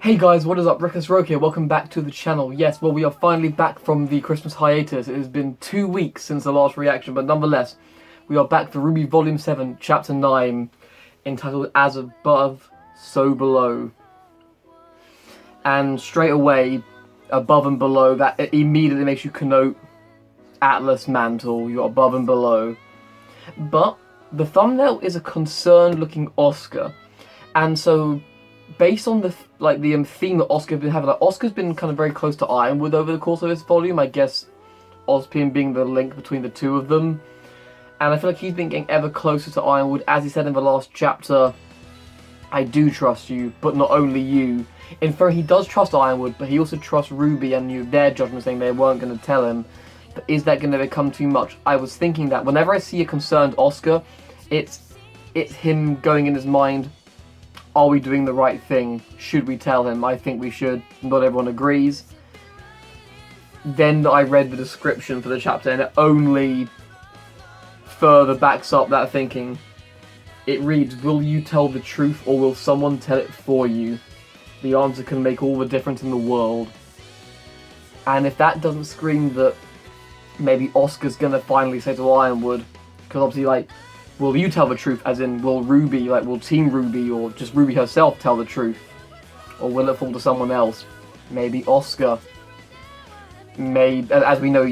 Hey guys, what is up? Reckless Rogue here, welcome back to the channel. Yes, well we are finally back from the Christmas hiatus. It has been 2 weeks since the last reaction, but nonetheless, we are back for RWBY Volume 7, Chapter 9, entitled As Above, So Below. And straight away, above and below, that it immediately makes you connote Atlas Mantle, you're above and below. But the thumbnail is a concerned looking Oscar, and so based on the theme that Oscar's been having, like Oscar's been kind of very close to Ironwood over the course of this volume, I guess Ozpin being the link between the two of them. And I feel like he's been getting ever closer to Ironwood. As he said in the last chapter, I do trust you, but not only you. In fact, he does trust Ironwood, but he also trusts RWBY and their judgment, saying they weren't going to tell him. But is that going to become too much? I was thinking that whenever I see a concerned Oscar, it's him going in his mind, are we doing the right thing? Should we tell him? I think we should. Not everyone agrees. Then I read the description for the chapter and it only further backs up that thinking. It reads, will you tell the truth or will someone tell it for you? The answer can make all the difference in the world. And if that doesn't scream that maybe Oscar's gonna finally say to Ironwood, because obviously like, will you tell the truth, as in, will RWBY, like, will Team RWBY, or just RWBY herself tell the truth? Or will it fall to someone else? Maybe Oscar. Maybe, as we know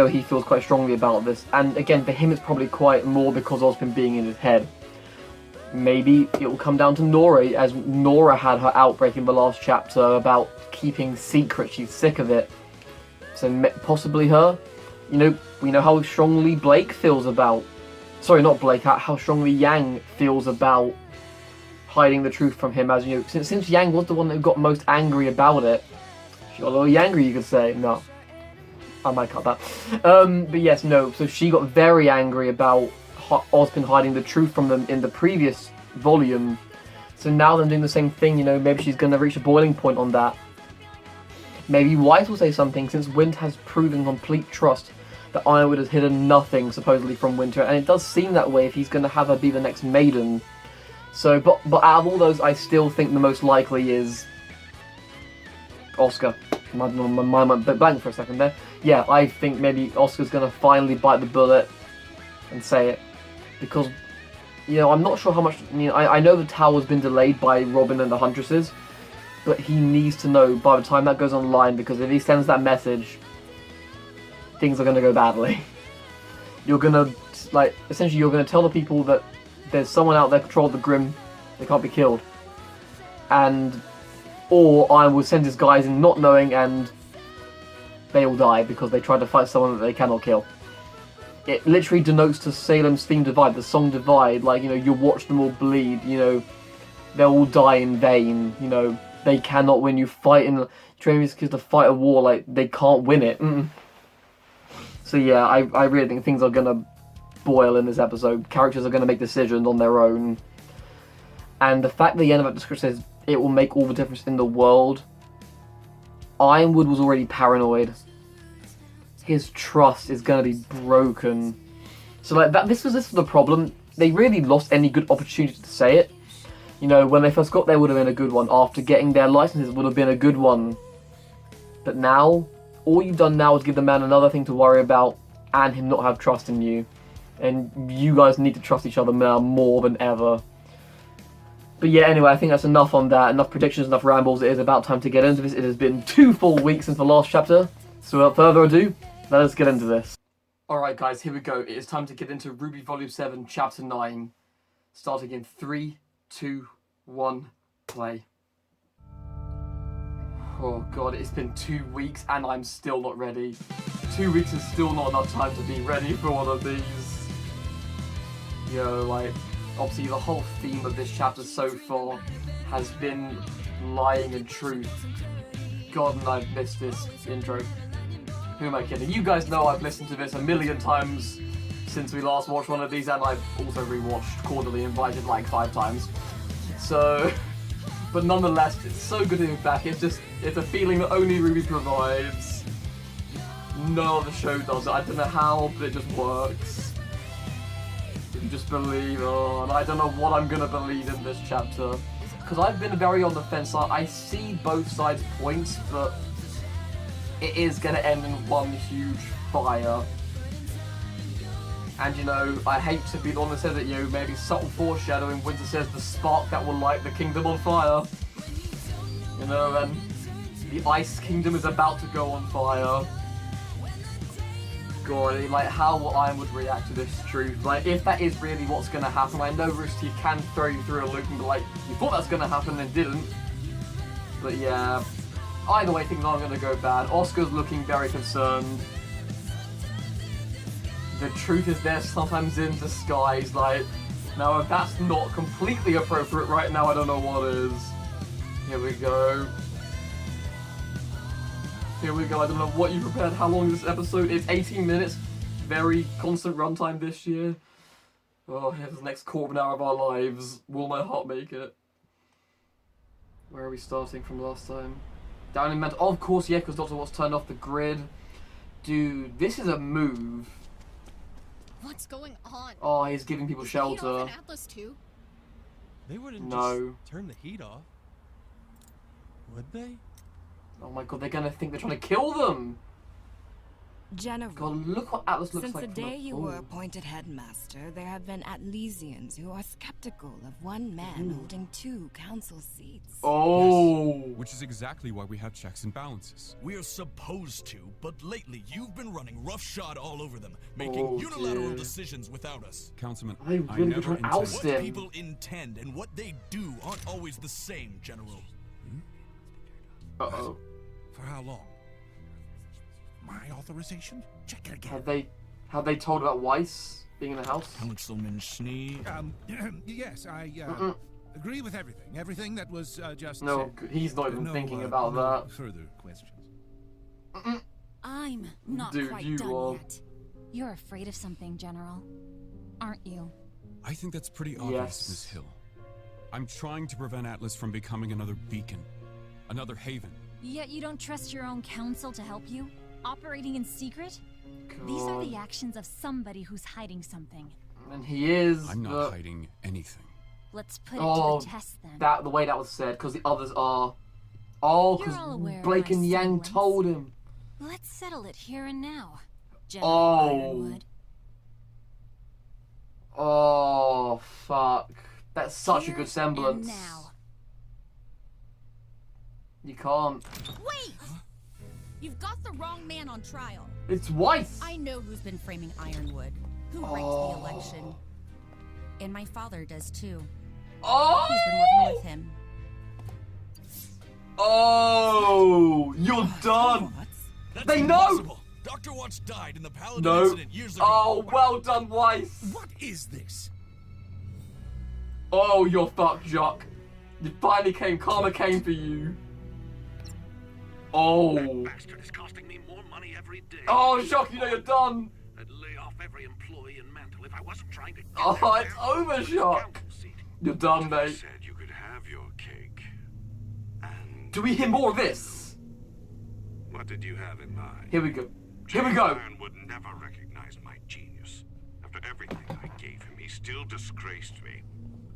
he feels quite strongly about this. And again, for him it's probably quite more because Ozpin being in his head. Maybe it will come down to Nora, as Nora had her outbreak in the last chapter about keeping secret, she's sick of it. So possibly her. You know, we know how strongly Blake feels about... Sorry, not Blake, how strongly Yang feels about hiding the truth from him, as you know, since Yang was the one that got most angry about it. She got a little angry, you could say. No. I might cut that. But yes, no, so she got very angry about Ozpin hiding the truth from them in the previous volume. So now they're doing the same thing, you know, maybe she's going to reach a boiling point on that. Maybe White will say something, since Winter has proven complete trust that Ironwood has hidden nothing, supposedly, from Winter, and it does seem that way if he's going to have her be the next Maiden. So, but out of all those, I still think the most likely is Oscar. My mind went blank for a second there. Yeah, I think maybe Oscar's going to finally bite the bullet and say it, because, you know, I'm not sure how much, you know, I know the tower's been delayed by Robin and the Huntresses, but he needs to know by the time that goes online, because if he sends that message, things are going to go badly. You're going to, like, essentially you're going to tell the people that there's someone out there controlling the Grim, they can't be killed. And, or Ironwood sends his guys in not knowing and they all die because they tried to fight someone that they cannot kill. It literally denotes to Salem's theme Divide, the song Divide, like, you know, you watch them all bleed, you know, they'll all die in vain, you know, they cannot win. You fight in, train these kids to fight a war, like, they can't win it. So yeah, I really think things are going to boil in this episode. Characters are going to make decisions on their own. And the fact that the end of that description says it will make all the difference in the world. Ironwood was already paranoid. His trust is going to be broken. So like that, this was the problem. They really lost any good opportunity to say it. You know, when they first got there would have been a good one. After getting their licenses would have been a good one. But now, all you've done now is give the man another thing to worry about and him not have trust in you. And you guys need to trust each other now more than ever. But yeah, anyway, I think that's enough on that. Enough predictions, enough rambles. It is about time to get into this. It has been 2 full weeks since the last chapter. So without further ado, let us get into this. Alright guys, here we go. It is time to get into RWBY Volume 7, Chapter 9. Starting in 3, 2, 1, play. Oh god, it's been 2 weeks and I'm still not ready. 2 weeks is still not enough time to be ready for one of these. Yo, like, obviously the whole theme of this chapter so far has been lying and truth. God, and I've missed this intro. Who am I kidding? You guys know I've listened to this a million times since we last watched one of these, and I've also rewatched Quarterly Invited like 5 times. So... But nonetheless, it's so good to be back. It's a feeling that only RWBY provides. No other show does it. I don't know how, but it just works. If you just believe, oh, and I don't know what I'm gonna believe in this chapter. Because I've been very on the fence. I see both sides' points, but it is gonna end in one huge fire. And you know, I hate to be the one that says it, you know, maybe subtle foreshadowing. Winter says the spark that will light the kingdom on fire. You know, and the Ice Kingdom is about to go on fire. God, like, how will Ironwood react to this truth? Like, if that is really what's gonna happen, I know RoosterTeeth can throw you through a loop and be like, you thought that's gonna happen and didn't. But yeah, either way, things aren't gonna go bad. Oscar's looking very concerned. The truth is there sometimes in disguise, like, now if that's not completely appropriate right now, I don't know what is. Here we go. Here we go, I don't know what you prepared, how long is this episode? It's 18 minutes, very constant runtime this year. Oh, here's the next quarter of an hour of our lives. Will my heart make it? Where are we starting from last time? Down in Mental, oh, of course, yeah, because Dr. Watts turned off the grid. Dude, this is a move. What's going on? Oh, he's giving people shelter. Heat Atlas too? They wouldn't just turn the heat off, would they? Oh my god, they're gonna think they're trying to kill them! General, God, look what Atlas looks since like. Since the day you were appointed headmaster, there have been Atlesians who are skeptical of one man holding 2 council seats. Oh! Yes, which is exactly why we have checks and balances. We're supposed to, but lately you've been running roughshod all over them, making unilateral decisions without us. Councilman, I never intended. What people intend and what they do aren't always the same, General. Uh-oh. For how long? My authorization? Check it again. Have they told about Weiss being in the house? Councilman Schnee. Yes, I agree with everything. Everything that was just No, said. he's not even thinking about no that. Further questions. I'm not Dude, quite you done are. yet. You're afraid of something, General. Aren't you? I think that's pretty obvious, Yes. Miss Hill. I'm trying to prevent Atlas from becoming another beacon. Another haven. Yet you don't trust your own council to help you? Operating in secret? God. These are the actions of somebody who's hiding something. And he is. I'm not hiding anything. Let's put it to the test then. The way that was said, because the others are. Oh, You're all aware because of Blake my and Yang semblance. told him. Let's settle it here and now, General Ironwood. Oh, fuck. That's such Here a good semblance. and now. You can't. Wait! You've got the wrong man on trial. It's Weiss! I know who's been framing Ironwood, who rigged the election. And my father does too. Oh! He's been working with him. Oh! You're done! That's They know! impossible. Dr. Watts died in the Paladin No. incident years ago. Oh, well done, Weiss! What is this? Oh, you're fucked, Jacques. You finally came. Karma came for you. Oh. That bastard is costing me more money every day. Oh, Jacques, you know you're done. I'd lay off every employee in Mantle if I wasn't trying to get Oh, that it's man over, off his Jacques. council seat. You're done, You mate. said you could have your cake. And Do we hear more of this? what did you have in mind? Here we go. Here we go. Iron would never recognize my genius. After everything I gave him, he still disgraced me.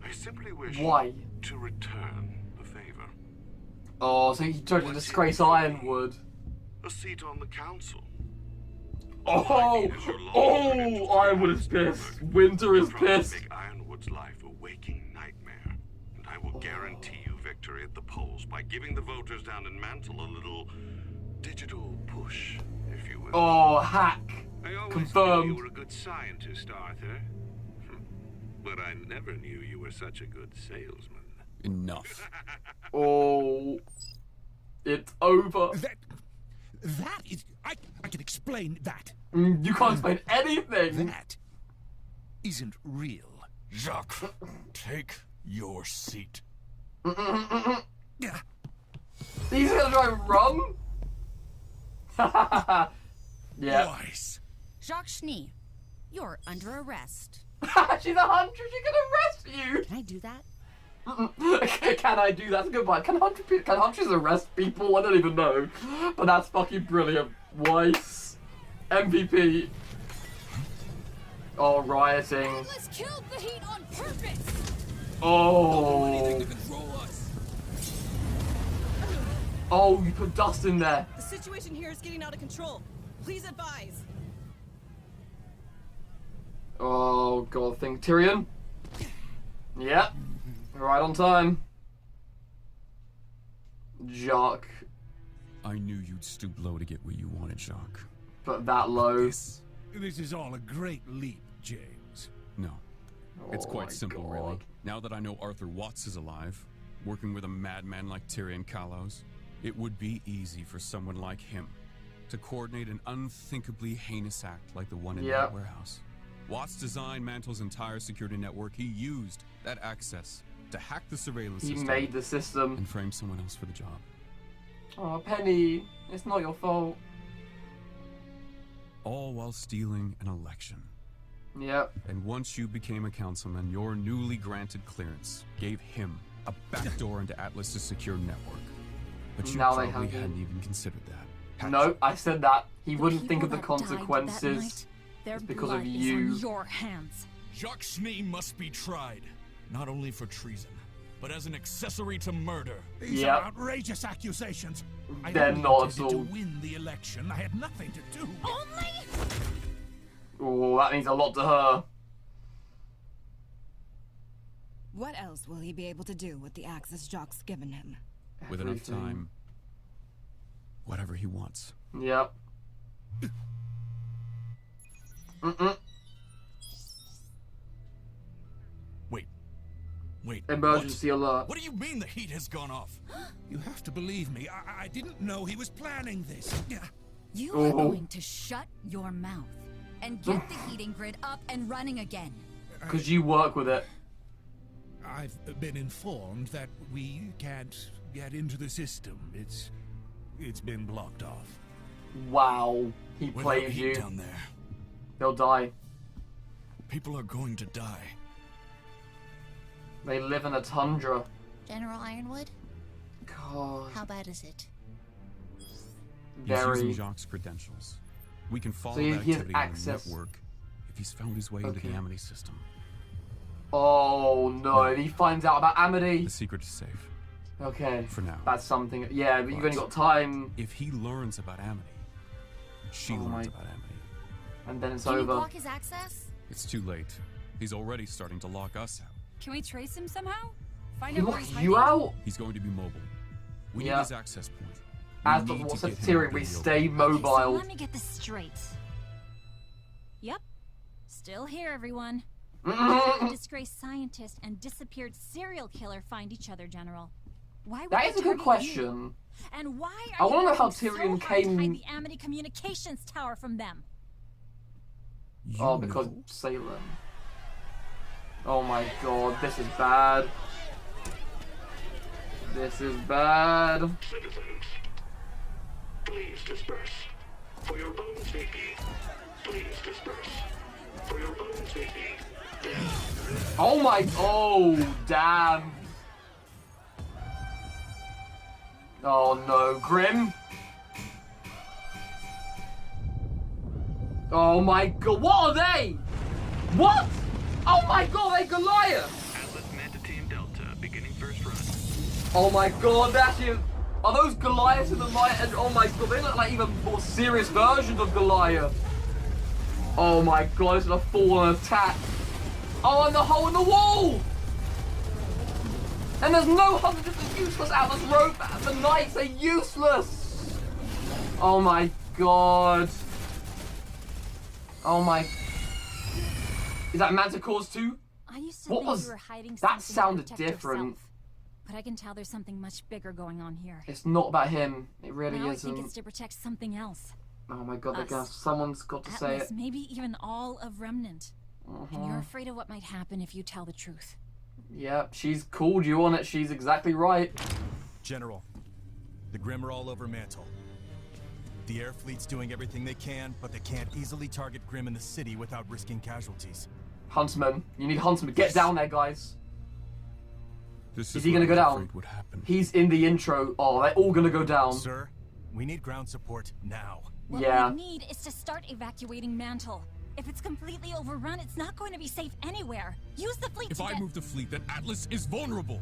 I simply wish Why? to return the favor. Oh, so he tried to disgrace Ironwood. A seat on the council. Oh, oh, Ironwood is pissed. Winter is pissed. Make Ironwood's life a waking nightmare, and I will guarantee you victory at the polls by giving the voters down in Mantle a little digital push, if you will. Oh, hack. I always confirmed. knew you were a good scientist, Arthur. But I never knew you were such a good salesman. Enough. Oh, it's over. That is... I can explain that. You can't explain anything. That isn't real. Jacques, take your seat. Yeah. He's gonna try and run? Yeah. Weiss. Jacques Schnee, you're under arrest. She's a huntress, she can arrest you! Can I do that? Can I do that? That's a good one. Can hunters arrest people? I don't even know. But that's fucking brilliant. Weiss. MVP. Oh, rioting. Atlas killed the heat on purpose! Oh. Oh, you put dust in there. The situation here is getting out of control. Please advise. Oh, God, think Tyrion. Yep. Right on time. Jacques. I knew you'd stoop low to get where you wanted, Jacques. But that low. This is all a great leap, James. No. It's Oh quite my simple, God. really. Now that I know Arthur Watts is alive, working with a madman like Tyrion Kallos, it would be easy for someone like him to coordinate an unthinkably heinous act like the one in that warehouse. Watts designed Mantle's entire security network. He used that access to hack the surveillance system. He made the system. And frame someone else for the job. Oh, Penny, it's not your fault. All while stealing an election. Yep. And once you became a councilman, your newly granted clearance gave him a backdoor into Atlas's secure network. But you Now they probably have hadn't even considered that. No, I said that. He The wouldn't think people of the that died that consequences. night, their It's because blood of is you. on your hands. Jacques Schnee must be tried, not only for treason, but as an accessory to murder. These are outrageous accusations. I They're only not intended at to all. win the election. I had nothing to do. Only? Oh, that means a lot to her. What else will he be able to do with the access Jock's given him? With enough Everything. time, whatever he wants. Yep. Wait. Emergency alert. What do you mean the heat has gone off? You have to believe me. I didn't know he was planning this. You are going to shut your mouth and get the heating grid up and running again. Because you work with it. I've been informed that we can't get into the system. It's been blocked off. Wow. He Without plays heat you. down there, They'll die. people are going to die. They live in a tundra. General Ironwood, God. how bad is it? He's Very. using Jacques' credentials. We can follow So that he has activity on the access. network if he's found his way into the Okay. Amity system. Oh no, if he finds out about Amity. The secret is safe. Okay. For now. That's something. Yeah, but you've only But got time. If he learns about Amity, she Oh my- learns about Amity. And then it's Can you over. block his access? It's too late. He's already starting to lock us out. Can we trace him somehow? Find He out where locks he's you hiding? out? He's going to be mobile. We Yeah. need his access point. As We Dr. need Watts to said get to him Tyrion, out we of the stay open. Okay, so mobile. let me get this straight. Yep. Still here, everyone. How did a disgraced scientist and disappeared serial killer find each other, General? Why would That they is a good target you? question. And why I are you wanna know how working so Tyrion hard to came- hide the Amity communications tower from them? Oh, because Salem. Oh my god, this is bad. This is bad. Citizens, please disperse. For your own safety. Please disperse. For your own safety. Oh my. Oh, damn. Oh no, Grim. Oh my god, what are they? What? Oh my god, they're Goliath. Atlas Manta Team Delta, beginning first run. Oh my god, that's you. Are those Goliaths in the light? And oh my god, they look like even more serious versions of Goliath. Oh my god, it's gonna fall on attack. Oh, and the hole in the wall! And there's no hunter, just a useless Atlas rope. The knights are useless. Oh my god. Oh my. Is that Manticore's too? I used to What think was- you were hiding that something to sounded protect different. yourself. But I can tell there's something much bigger going on here. It's not about him. It really now I isn't. think it's to protect something else. Oh my god, they're Us. gonna, someone's got to say Atlas, it. maybe even all of Remnant. And Uh-huh. you're afraid of what might happen if you tell the truth. Yeah, she's called you on it. She's exactly right. General, the Grimm are all over Mantle. The air fleet's doing everything they can, but they can't easily target Grimm in the city without risking casualties. Huntsman. You need Huntsman. Get down there, guys. This Is he gonna what go I was down? afraid would happen. He's in the intro. Oh, they're all gonna go down. Sir, we need ground support now. What Yeah. we need is to start evacuating Mantle. If it's completely overrun, it's not going to be safe anywhere. Use the fleet If to I get... move the fleet, then Atlas is vulnerable.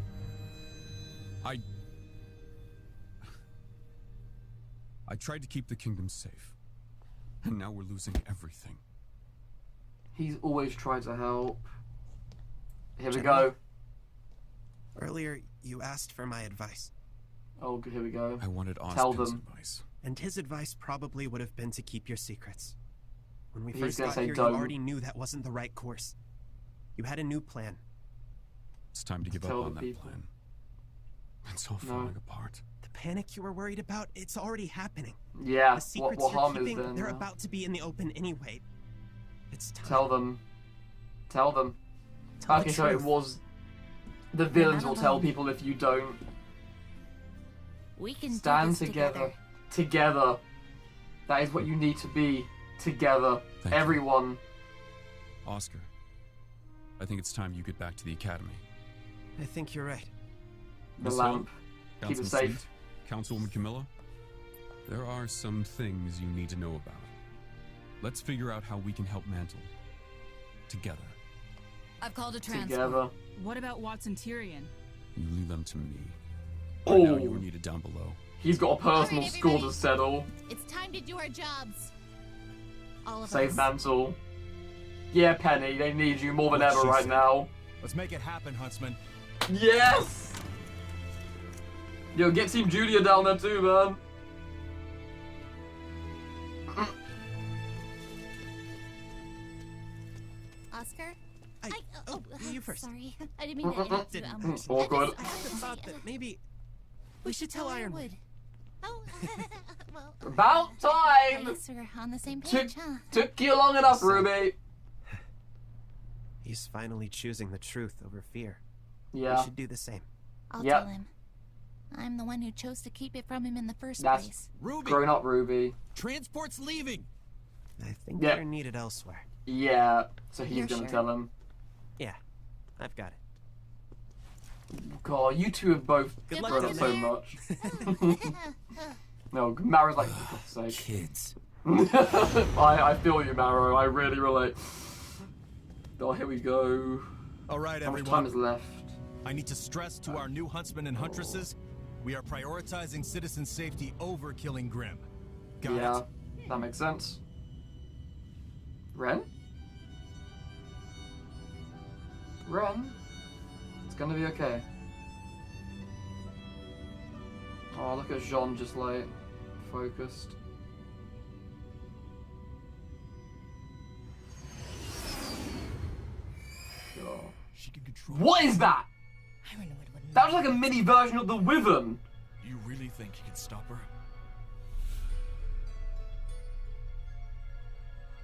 I tried to keep the kingdom safe, and now we're losing everything. He's always tried to help. Here we General, go. Earlier, you asked for my advice. Oh, here we go. I wanted Tell Ozpin's them. advice. And his advice probably would have been to keep your secrets. When we He's first gonna got say here, don't. you already knew that wasn't the right course. You had a new plan. It's time to give up Tell on the that people. plan. It's all falling apart. The panic you were worried about, it's already happening. Yeah, The secrets what you're harm keeping, is there they're now? about to be in the open anyway. It's time. Tell them. Tell them. Tell the Okay, so it truth. was... The villains not will tell alone. people if you don't. We can Stand do this together. Together. That is what you need to be. Together. Thank you. Everyone. Oscar, I think it's time you get back to the academy. I think you're right. The Miss lamp. Hill, Keep it Councilman safe. Fleet, Councilwoman Camilla, there are some things you need to know about. Let's figure out how we can help Mantle. Together. I've called a transport. Together. What about Watson Tyrion? You leave them to me. Oh. Right now you're needed down below. He's got a personal Alright, score to everybody. settle. It's time to do our jobs. All of Save us. Mantle. Yeah, Penny, they need you more than What ever she right said. now. Let's make it happen, Huntsman. Yes! Yo, get Team Julia down there too, man. Oscar? You first. Sorry. I didn't mean to interrupt you. Awkward. I had the thought that maybe we should tell Ironwood. Oh, well. About I time! guess we're on the same page, huh? Took you long enough, Ruby. He's finally choosing the truth over fear. Yeah. We should do the same. I'll Yep. tell him. I'm the one who chose to keep it from him in the first That's place. Ruby, grown up, Ruby. transport's leaving. I think Yep. you're needed elsewhere. Yeah, so he's You're gonna sure? tell him. Yeah, I've got it. God, you two have both Good grown luck up down so there. much. No, Maro's like, for God's sake. Kids. I feel you, Maro. I really relate. Oh, here we go. All right, How much everyone. time is left? I need to stress to our new huntsmen and huntresses, we are prioritizing citizen safety over killing Grimm. Got Yeah, it? that makes sense. Ren? Ren? It's gonna be okay. Oh, look at Jean just like focused. Oh. She can control. What is that? Ironwood would That was like a mini version of the Wyvern. You really think you can stop her?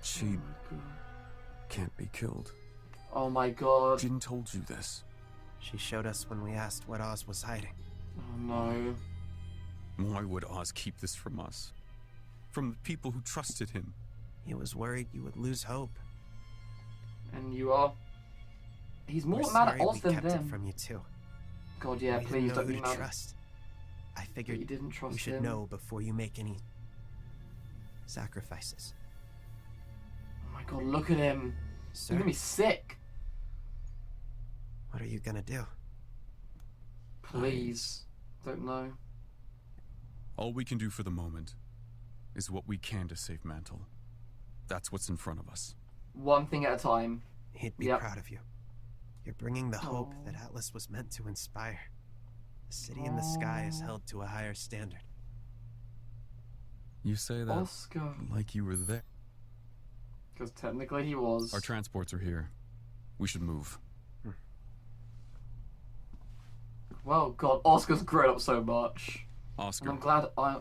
She can't be killed. Oh my god. Jin told you this. She showed us when we asked what Oz was hiding. Oh no. Why would Oz keep this from us? From the people who trusted him? He was worried you would lose hope. And you are. He's more We're mad sorry at Oz we than kept them. it from you too. God, yeah, we please didn't know don't who be to mad. trust. I figured You didn't trust we should him. know before you make any sacrifices. Oh my god, look at him. Sir, He's gonna be sick. what are you gonna do? Please. Don't know. All we can do for the moment is what we can to save Mantle. That's what's in front of us. One thing at a time. He'd be Yep. proud of you. You're bringing the hope Oh. that Atlas was meant to inspire. The city in the sky is held to a higher standard. You say that Oscar. like you were there. Because technically he was. Our transports are here. We should move. Well, God, Oscar's grown up so much. Oscar, And I'm glad I.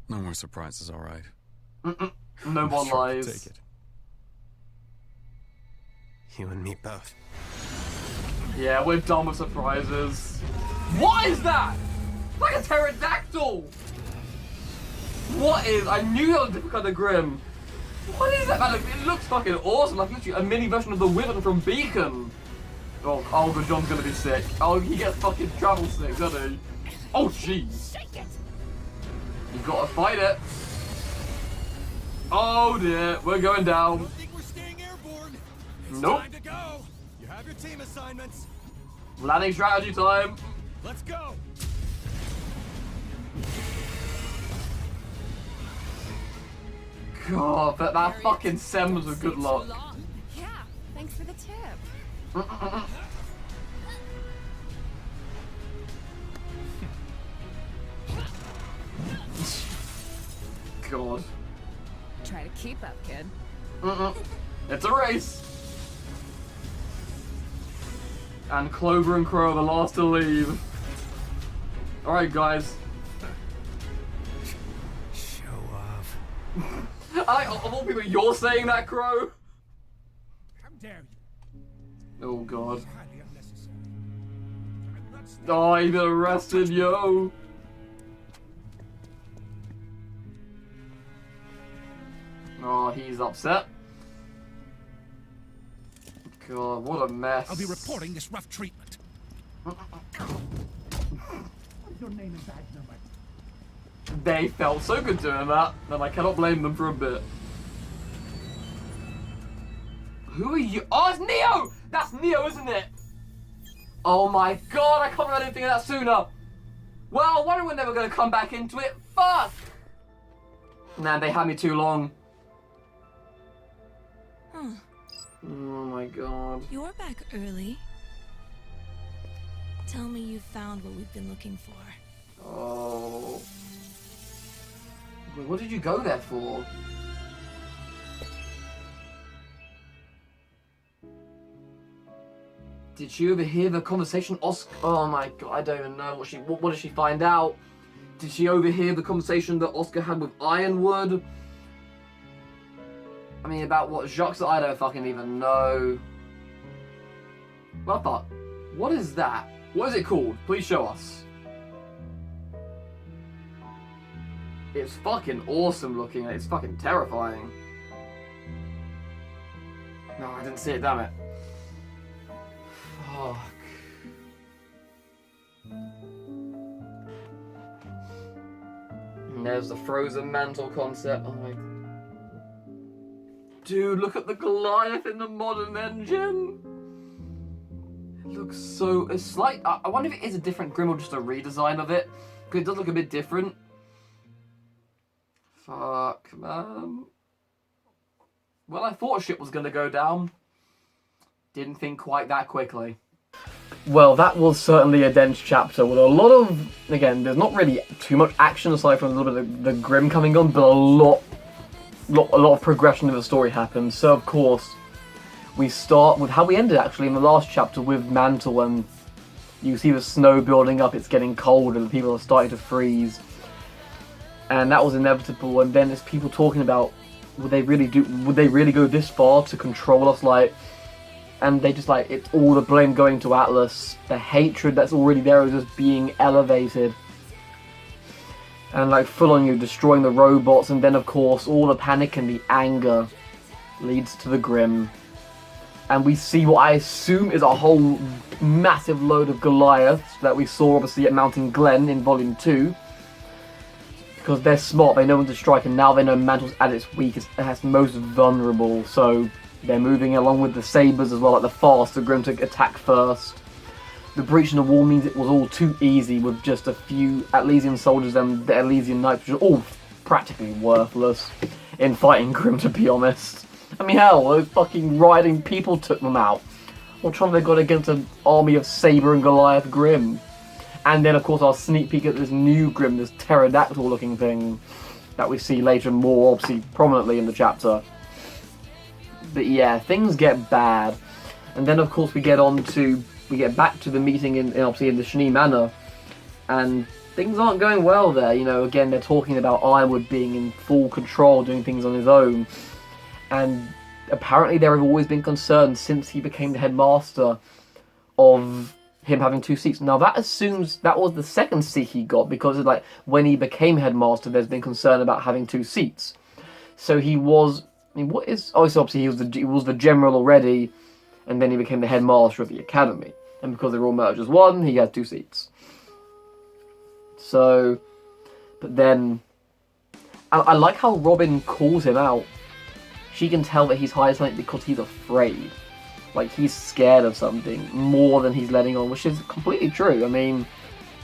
no more surprises, all right? No more Sure, lies. Take it. You and me both. Yeah, we're done with surprises. What is that? Like a pterodactyl! What is? I knew that was a different kind of grim. What is that, man? It looks fucking awesome. Like literally a mini version of the Wyvern from Beacon. Oh, Olga John's gonna be sick. Oh, he gets fucking travel sick, doesn't he? Oh, jeez. You gotta fight it. Oh dear, we're going down. I don't think we're staying airborne. It's Nope. time to go. You have your team assignments. Landing strategy time. Let's go. God, but that fucking Sem was a good luck. Yeah, thanks for the tip. God. Try to keep up, kid. It's a race. And Clover and Crow are the last to leave. Alright, guys. Show off. Of all people, you're saying that, Crow? How dare you? Oh, God. Highly unnecessary. I'm not Oh, he's been arrested, yo. Oh, he's upset. God, what a mess. I'll be reporting this rough treatment. Your name and badge number. They felt so good doing that, and I cannot blame them for a bit. Who are you? Oh, it's Neo! That's Neo, isn't it? Oh my god, I can't believe I didn't think of that sooner. Well, why we're never going to come back into it? Fuck! Nah, they had me too long. Huh. Oh my god. You're back early. Tell me you found what we've been looking for. Oh. Wait, what did you go there for? Did she overhear the conversation? Oscar? Oh my god, I don't even know what did she find out? Did she overhear the conversation that Oscar had with Ironwood? I mean, about what Jacques? I don't fucking even know. What the fuck? What is that? What is it called? Please show us. It's fucking awesome looking. It's fucking terrifying. No, I didn't see it, damn it. Fuck. And there's the frozen mantle concept. Oh my... Dude, look at the Goliath in the modern engine. It looks so... It's like... I wonder if it is a different Grim or just a redesign of it. Because it does look a bit different. Fuck, man. Well, I thought shit was going to go down. Didn't think quite that quickly. Well, that was certainly a dense chapter with a lot of... Again, there's not really too much action aside from a little bit of the Grim coming on, but a lot of progression of the story happens. So, of course, we start with how we ended, actually, in the last chapter with Mantle, and you see the snow building up, it's getting cold, and people are starting to freeze. And that was inevitable, and then there's people talking about, would they really go this far to control us, like... And they just like, it's all the blame going to Atlas. The hatred that's already there is just being elevated. And like full on you destroying the robots, and then of course all the panic and the anger leads to the Grim. And we see what I assume is a whole massive load of Goliaths that we saw obviously at Mountain Glen in Volume 2. Because they're smart, they know when to strike, and now they know Mantle's at its weakest, at most vulnerable, so... They're moving along with the sabers as well, like the faster Grim to attack first. The breach in the wall means it was all too easy with just a few Atlesian soldiers and the Elysian Knights, which are all practically worthless in fighting Grim, to be honest. I mean, hell, those fucking riding people took them out. What trouble they got against an army of Saber and Goliath Grim? And then, of course, our sneak peek at this new Grim, this pterodactyl-looking thing that we see later more, obviously, prominently in the chapter. But yeah, things get bad. And then, of course, we get back to the meeting obviously in the Shani Manor. And things aren't going well there. You know, again, they're talking about Ironwood being in full control, doing things on his own. And apparently there have always been concerns since he became the headmaster of him having 2 seats. Now, that assumes that was the second seat he got, because it's like, when he became headmaster, there's been concern about having 2 seats. So he was... I mean, what is... Oh, so obviously he was the general already, and then he became the headmaster of the academy. And because they were all merged as one, he had 2 seats. So... But then... I like how Robin calls him out. She can tell that he's hiding something because he's afraid. Like, he's scared of something more than he's letting on, which is completely true. I mean,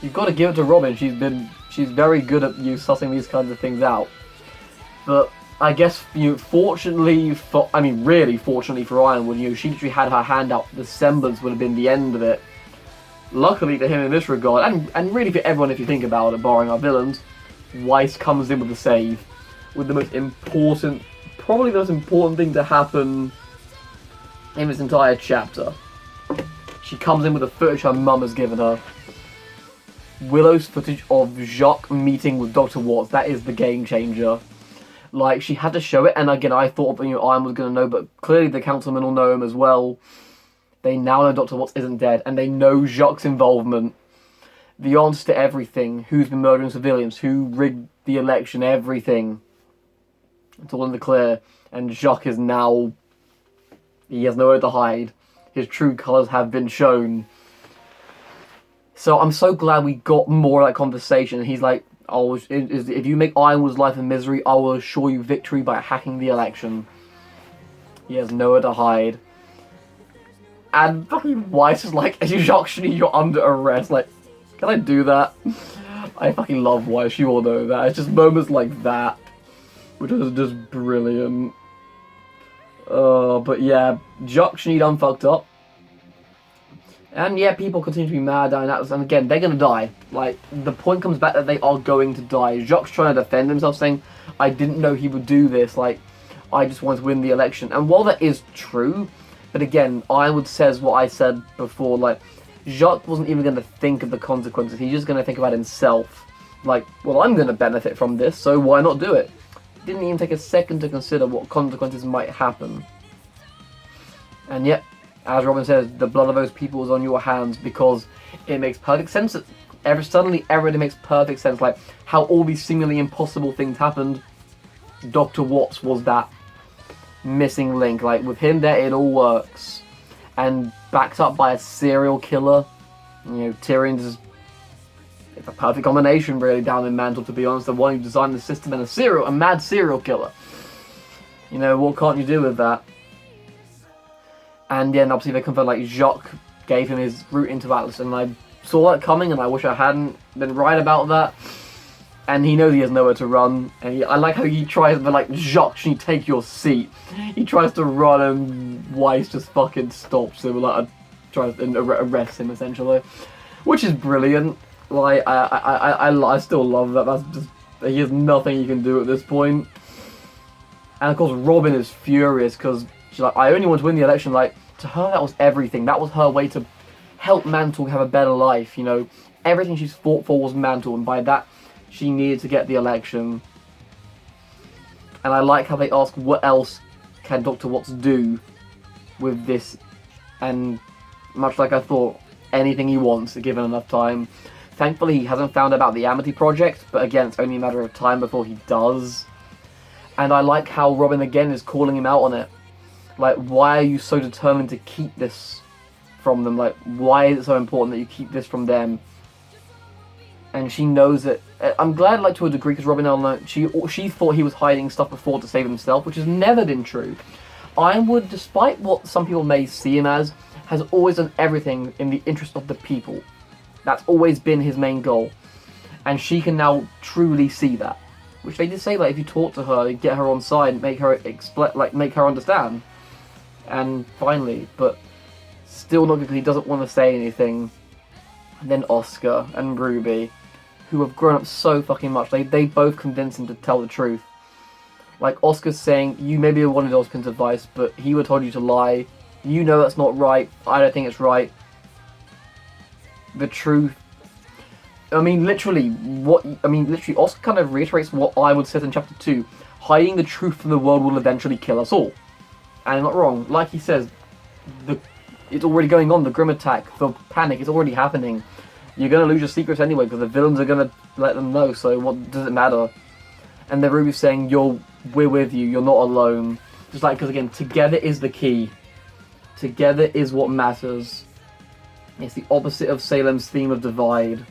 you've got to give it to Robin. She's very good at sussing these kinds of things out. But I guess, fortunately for, really fortunately for Ironwood, she literally had her hand out. The semblance would have been the end of it. Luckily to him in this regard, and really for everyone if you think about it, barring our villains, Weiss comes in with the save. With the most important, probably the most important thing to happen in this entire chapter. She comes in with the footage her mum has given her. Willow's footage of Jacques meeting with Dr. Watts, that is the game changer. Like, she had to show it, and again, I thought Iron was going to know, but clearly the councilmen will know him as well. They now know Dr. Watts isn't dead, and they know Jacques' involvement. The answer to everything. Who's been murdering civilians, who rigged the election, everything. It's all in the clear, and Jacques is now... He has nowhere to hide. His true colours have been shown. So I'm so glad we got more of that conversation. He's like, if you make Ironwood's life a misery, I will assure you victory by hacking the election. He has nowhere to hide. And fucking Weiss is like, actually, you're under arrest. Like, can I do that? I fucking love Weiss, you all know that. It's just moments like that, which is just brilliant. But yeah, Jacques Schneid unfucked up. And yeah, people continue to be mad down that, and again, they're gonna die. Like, the point comes back that they are going to die. Jacques trying to defend himself, saying, I didn't know he would do this, like, I just wanted to win the election. And while that is true, but again, Ironwood says what I said before, like, Jacques wasn't even gonna think of the consequences, he's just gonna think about himself. Like, well, I'm gonna benefit from this, so why not do it? Didn't even take a second to consider what consequences might happen. And yet, as Robin says, the blood of those people is on your hands, because it makes perfect sense that suddenly everything makes perfect sense. Like, how all these seemingly impossible things happened. Dr. Watts was that missing link. Like, with him there, it all works. And backed up by a serial killer. Tyrion's... It's a perfect combination, really, down in Mantle, to be honest. The one who designed the system and a mad serial killer. What can't you do with that? And yeah, and obviously they confirmed, like, Jacques gave him his route into Atlas, and I saw that coming, and I wish I hadn't been right about that. And he knows he has nowhere to run, and I like how he tries to, like, Jacques, you take your seat. He tries to run, and Weiss just fucking stops him, like, tries to arrest him, essentially. Which is brilliant. Like, I still love that. That's just, he has nothing he can do at this point. And of course, Robin is furious, because she's like, I only want to win the election. Like, to her, that was everything. That was her way to help Mantle have a better life, Everything she's fought for was Mantle, and by that, she needed to get the election. And I like how they ask, what else can Dr. Watts do with this? And much like I thought, anything he wants, given enough time. Thankfully, he hasn't found out about the Amity Project, but again, it's only a matter of time before he does. And I like how Robin again is calling him out on it. Like, why are you so determined to keep this from them? Like, why is it so important that you keep this from them? And she knows it. I'm glad, like, to a degree, because Robin, she thought he was hiding stuff before to save himself, which has never been true. Ironwood, despite what some people may see him as, has always done everything in the interest of the people. That's always been his main goal. And she can now truly see that. Which they did say, like, if you talk to her, get her on side, make her make her understand. And finally, but still not because he doesn't want to say anything. And then Oscar and RWBY, who have grown up so fucking much, they both convince him to tell the truth. Like, Oscar's saying, you maybe wanted Ozpin's advice, but he would have told you to lie. You know that's not right. I don't think it's right. The truth. Literally, Oscar kind of reiterates what I would say in chapter 2. Hiding the truth from the world will eventually kill us all. And I'm not wrong. Like he says, it's already going on. The Grim attack, the panic is already happening. You're going to lose your secrets anyway, because the villains are going to let them know, so what does it matter? And then RWBY's saying, we're with you, you're not alone. Just like, because again, together is the key. Together is what matters. It's the opposite of Salem's theme of divide.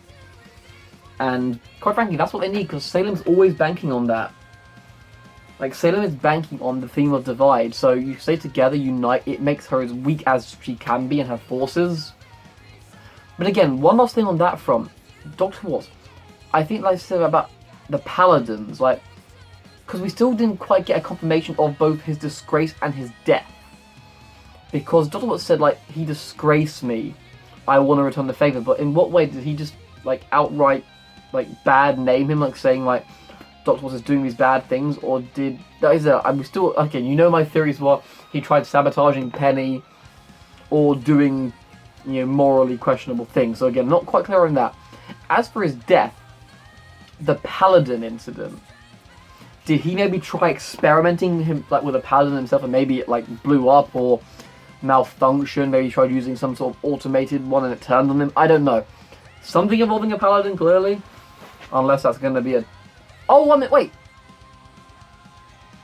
And quite frankly, that's what they need, because Salem's always banking on that. Like, Salem is banking on the theme of divide, so you stay together, unite, it makes her as weak as she can be in her forces. But again, one last thing on that front. Dr. Watts, I think, like I said about the Paladins, like, because we still didn't quite get a confirmation of both his disgrace and his death. Because Dr. Watts said, like, he disgraced me, I want to return the favour, but in what way did he just, like, outright, like, bad name him, like, saying, like, Dr. Watts is doing these bad things, or did... I'm still... Okay, you know my theories were he tried sabotaging Penny, or doing, you know, morally questionable things. So again, not quite clear on that. As for his death, the Paladin incident, did he maybe try experimenting him, like, with a Paladin himself, and maybe it, like, blew up, or malfunction, maybe he tried using some sort of automated one and it turned on him? I don't know. Something involving a Paladin, clearly. Unless that's going to be a... Oh, 1 minute, wait!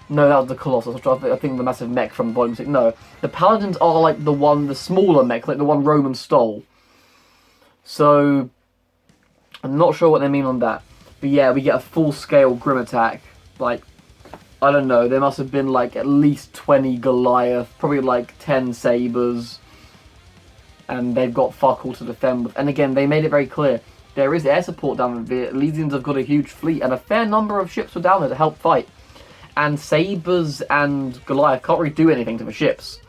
No, that was the Colossus. I think the massive mech from Volume 6. No, the Paladins are like the smaller mech, like the one Roman stole. So, I'm not sure what they mean on that. But yeah, we get a full-scale Grim attack. Like, I don't know, there must have been like at least 20 Goliath, probably like 10 Sabres. And they've got fuck all to defend with. And again, they made it very clear. There is air support down there. The Elysians have got a huge fleet, and a fair number of ships were down there to help fight. And Sabres and Goliath can't really do anything to the ships.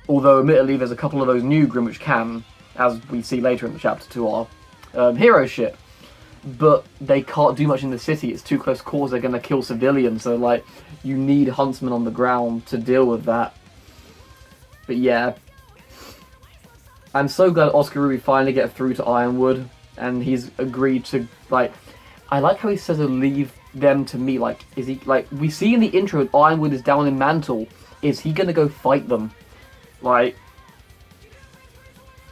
Although, admittedly, there's a couple of those new Grim which can, as we see later in the chapter, to our hero ship. But they can't do much in the city. It's too close quarters. They're going to kill civilians. So, like, you need huntsmen on the ground to deal with that. But yeah, I'm so glad Oscar RWBY finally get through to Ironwood. And he's agreed to, like, I like how he says he'll leave them to me. Like, is he, like, we see in the intro Ironwood is down in Mantle. Is he gonna go fight them? Like,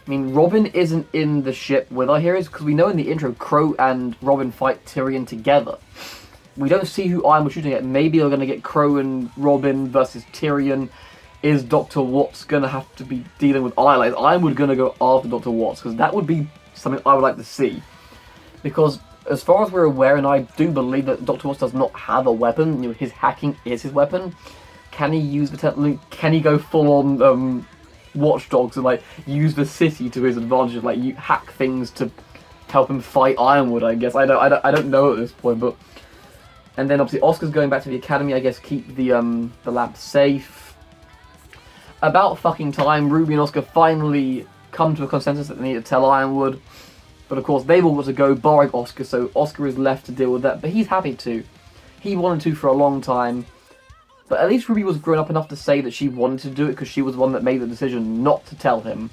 I mean, Robin isn't in the ship with our heroes, because we know in the intro Crow and Robin fight Tyrion together. We don't see who Ironwood's shooting at. Maybe they're gonna get Crow and Robin versus Tyrion. Is Dr. Watts gonna have to be dealing with Ironwood? Is Ironwood gonna go after Dr. Watts? Because that would be something I would like to see. Because as far as we're aware, and I do believe that Dr. Watts does not have a weapon, you know, his hacking is his weapon. Can he use the technology? Can he go full on Watchdogs and like use the city to his advantage? Like, you hack things to help him fight Ironwood, I guess. I don't know at this point, but... And then obviously Oscar's going back to the academy, I guess, keep the lab safe. About fucking time, RWBY and Oscar finally come to a consensus that they need to tell Ironwood. But of course, they've all got to go, barring Oscar, so Oscar is left to deal with that. But he's happy to. He wanted to for a long time. But at least RWBY was grown up enough to say that she wanted to do it because she was the one that made the decision not to tell him.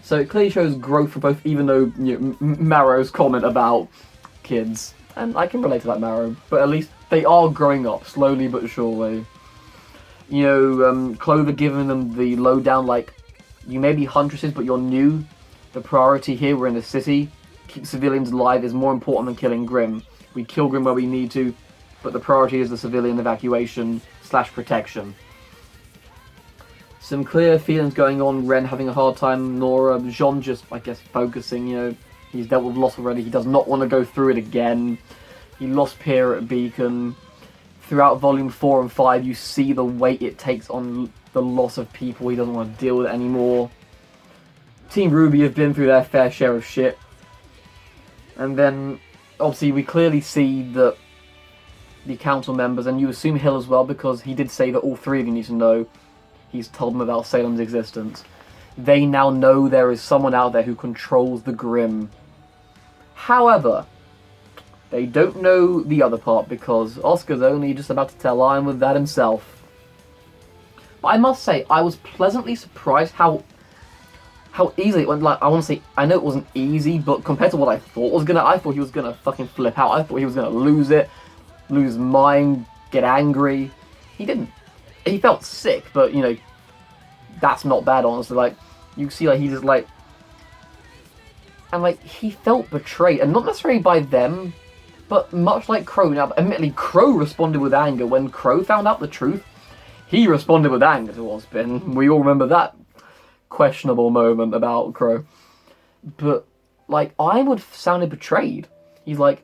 So it clearly shows growth for both, even though, you know, Marrow's comment about kids. And I can relate to that, Marrow. But at least they are growing up, slowly but surely. You know, Clover giving them the lowdown, like, you may be huntresses, but you're new. The priority here, we're in the city. Keep civilians alive is more important than killing Grim. We kill Grim where we need to, but the priority is the civilian evacuation / protection. Some clear feelings going on. Ren having a hard time. Nora, Jean just, I guess, focusing, you know. He's dealt with loss already. He does not want to go through it again. He lost Pierre at Beacon. Throughout Volume 4 and 5, you see the weight it takes on the loss of people. He doesn't want to deal with it anymore. Team RWBY have been through their fair share of shit. And then, obviously, we clearly see that the council members, and you assume Hill as well, because he did say that all three of you need to know. He's told them about Salem's existence. They now know there is someone out there who controls the Grim. However, they don't know the other part, because Oscar's only just about to tell Ironwood that himself. But I must say, I was pleasantly surprised how easily it went. Like, I want to say, I know it wasn't easy, but compared to what I thought I thought he was gonna fucking flip out. I thought he was gonna lose it, lose his mind, get angry. He didn't. He felt sick, but, you know, that's not bad, honestly. Like, you see, like, he just, like... And, like, he felt betrayed. And not necessarily by them, but much like Crow. Now, admittedly, Crow responded with anger. When Crow found out the truth, he responded with anger to Ozpin. We all remember that questionable moment about Crow. But, like, Ironwood sounded betrayed. He's like,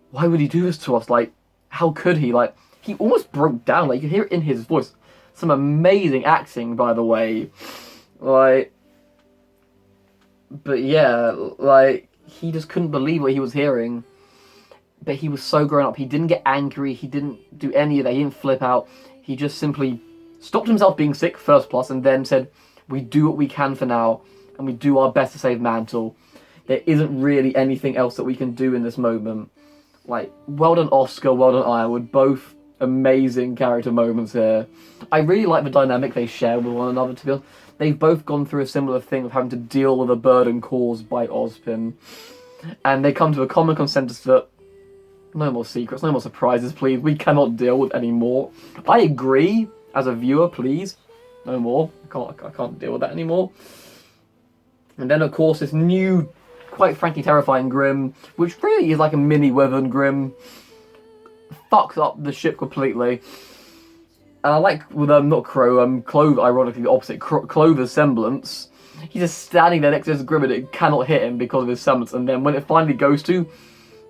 why would he do this to us? Like, how could he? Like, he almost broke down. Like, you could hear it in his voice. Some amazing acting, by the way. Like, but yeah, like, he just couldn't believe what he was hearing. But he was so grown up. He didn't get angry. He didn't do any of that. He didn't flip out. He just simply stopped himself being sick, first plus, and then said, we do what we can for now, and we do our best to save Mantle. There isn't really anything else that we can do in this moment. Like, well done Oscar, well done Ironwood. Both amazing character moments here. I really like the dynamic they share with one another, to be honest. They've both gone through a similar thing of having to deal with a burden caused by Ozpin. And they come to a common consensus that no more secrets, no more surprises, please. We cannot deal with any more. I agree, as a viewer, please. No more. I can't deal with that anymore. And then, of course, this new, quite frankly, terrifying Grimm, which really is like a mini Wyvern Grimm, fucks up the ship completely. And I like, with, not Crow, Clover, ironically the opposite, Clover's semblance. He's just standing there next to his Grimm and it cannot hit him because of his semblance. And then when it finally goes to,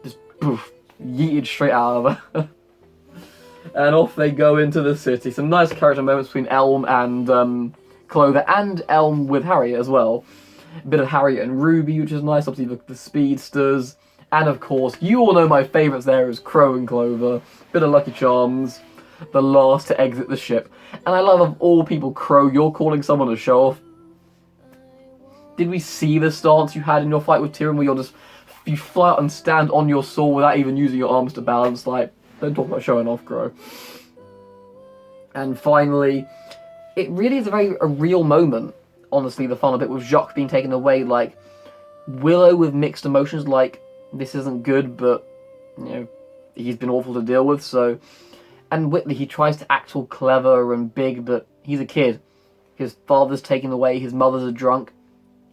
just poof, yeeted straight out of her. And off they go into the city. Some nice character moments between Elm and Clover, and Elm with Harriet as well. A bit of Harriet and Ruby, which is nice. Obviously the speedsters. And of course, you all know my favourites there is Crow and Clover. Bit of Lucky Charms. The last to exit the ship. And I love, of all people, Crow, you're calling someone a show-off. Did we see the stance you had in your fight with Tyrion, where you fly out and stand on your sword without even using your arms to balance? Like, don't talk about showing off, Crow. And finally, it really is a real moment. Honestly, the final bit with Jacques being taken away, like, Willow with mixed emotions, like, this isn't good, but, you know, he's been awful to deal with, so... And Whitley, he tries to act all clever and big, but he's a kid. His father's taken away, his mother's a drunk.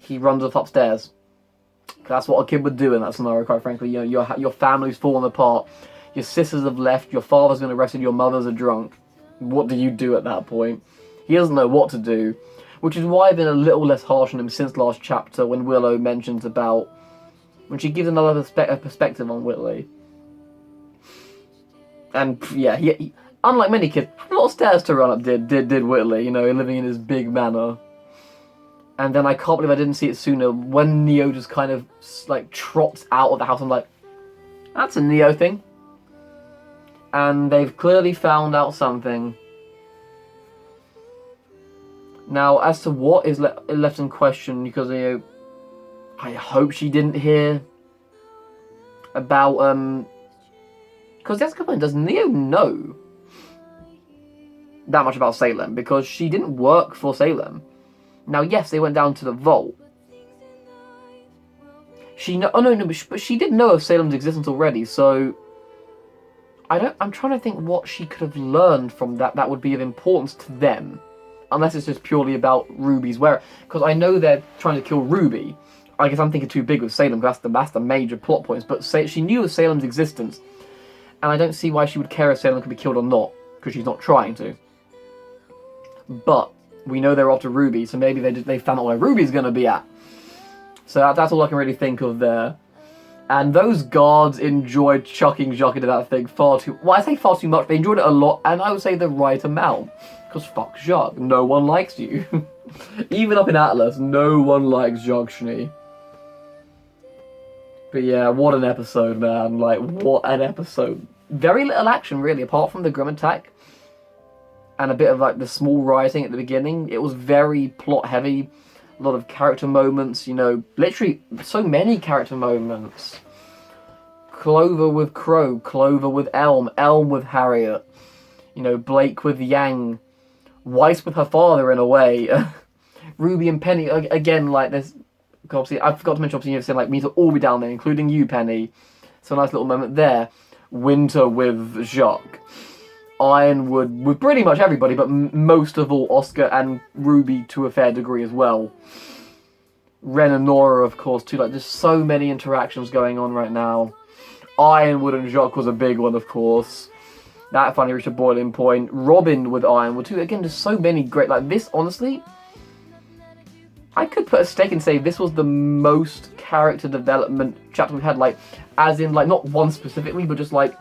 He runs off upstairs. That's what a kid would do in that scenario, quite frankly. You know, your family's fallen apart. Your sisters have left. Your father's been arrested. Your mother's a drunk. What do you do at that point? He doesn't know what to do. Which is why I've been a little less harsh on him since last chapter, when Willow mentions about... when she gives another perspective on Whitley. And, yeah, he unlike many kids, had a lot of stairs to run up, did Whitley, you know, living in his big manor. And then I can't believe I didn't see it sooner. When Neo just kind of, like, trots out of the house, I'm like, that's a Neo thing. And they've clearly found out something. Now, as to what is left in question, because, you know, I hope she didn't hear about, because that's the point, does Neo know that much about Salem? Because she didn't work for Salem. Now, yes, they went down to the vault. But she did know of Salem's existence already, so... I'm trying to think what she could have learned from that would be of importance to them. Unless it's just purely about Ruby's wear. Because I know they're trying to kill Ruby. I guess I'm thinking too big with Salem, because that's the major plot points. But she knew of Salem's existence. And I don't see why she would care if Salem could be killed or not, because she's not trying to. But we know they're after Ruby, so maybe they found out where Ruby's going to be at. So that's all I can really think of there. And those guards enjoyed chucking Jacques into that thing far too... Well, I say far too much. They enjoyed it a lot, and I would say the right amount. Because fuck Jacques. No one likes you. Even up in Atlas, no one likes Jacques Schnee. But yeah, what an episode, man. Like, what an episode. Very little action, really, apart from the Grimm attack. And a bit of, like, the small rioting at the beginning. It was very plot-heavy. A lot of character moments, you know. Literally, so many character moments. Clover with Crow. Clover with Elm. Elm with Harriet. You know, Blake with Yang. Weiss with her father, in a way. Ruby and Penny, again, like, there's... Obviously, I forgot to mention, obviously, you've said, like, me to all be down there, including you, Penny. So a nice little moment there. Winter with Jacques. Ironwood with pretty much everybody, but most of all Oscar and Ruby to a fair degree as well. Ren and Nora, of course, too. Like, there's so many interactions going on right now. Ironwood and Jacques was a big one, of course. That finally reached a boiling point. Robin with Ironwood, too. Again, there's so many great... Like, this, honestly... I could put a stake and say this was the most character development chapter we've had, like, as in, like, not one specifically, but just, like,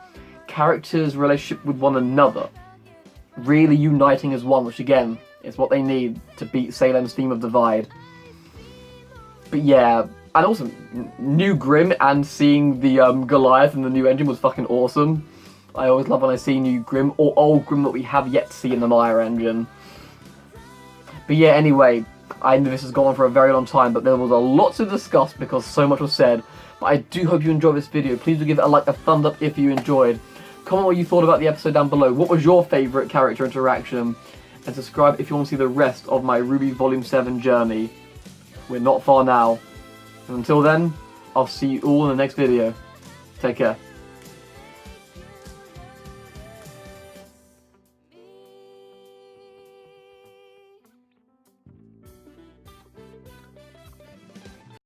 characters' relationship with one another, really uniting as one, which again is what they need to beat Salem's theme of divide. But yeah, and also new Grimm and seeing the Goliath and the new engine was fucking awesome. I always love when I see new Grimm or old Grimm that we have yet to see in the Maya engine. But yeah, anyway, I know this has gone on for a very long time, but there was a lot to discuss because so much was said. But I do hope you enjoyed this video. Please do give it a thumbs up if you enjoyed. Comment what you thought about the episode down below. What was your favourite character interaction? And subscribe if you want to see the rest of my RWBY Volume 7 journey. We're not far now. And until then, I'll see you all in the next video. Take care.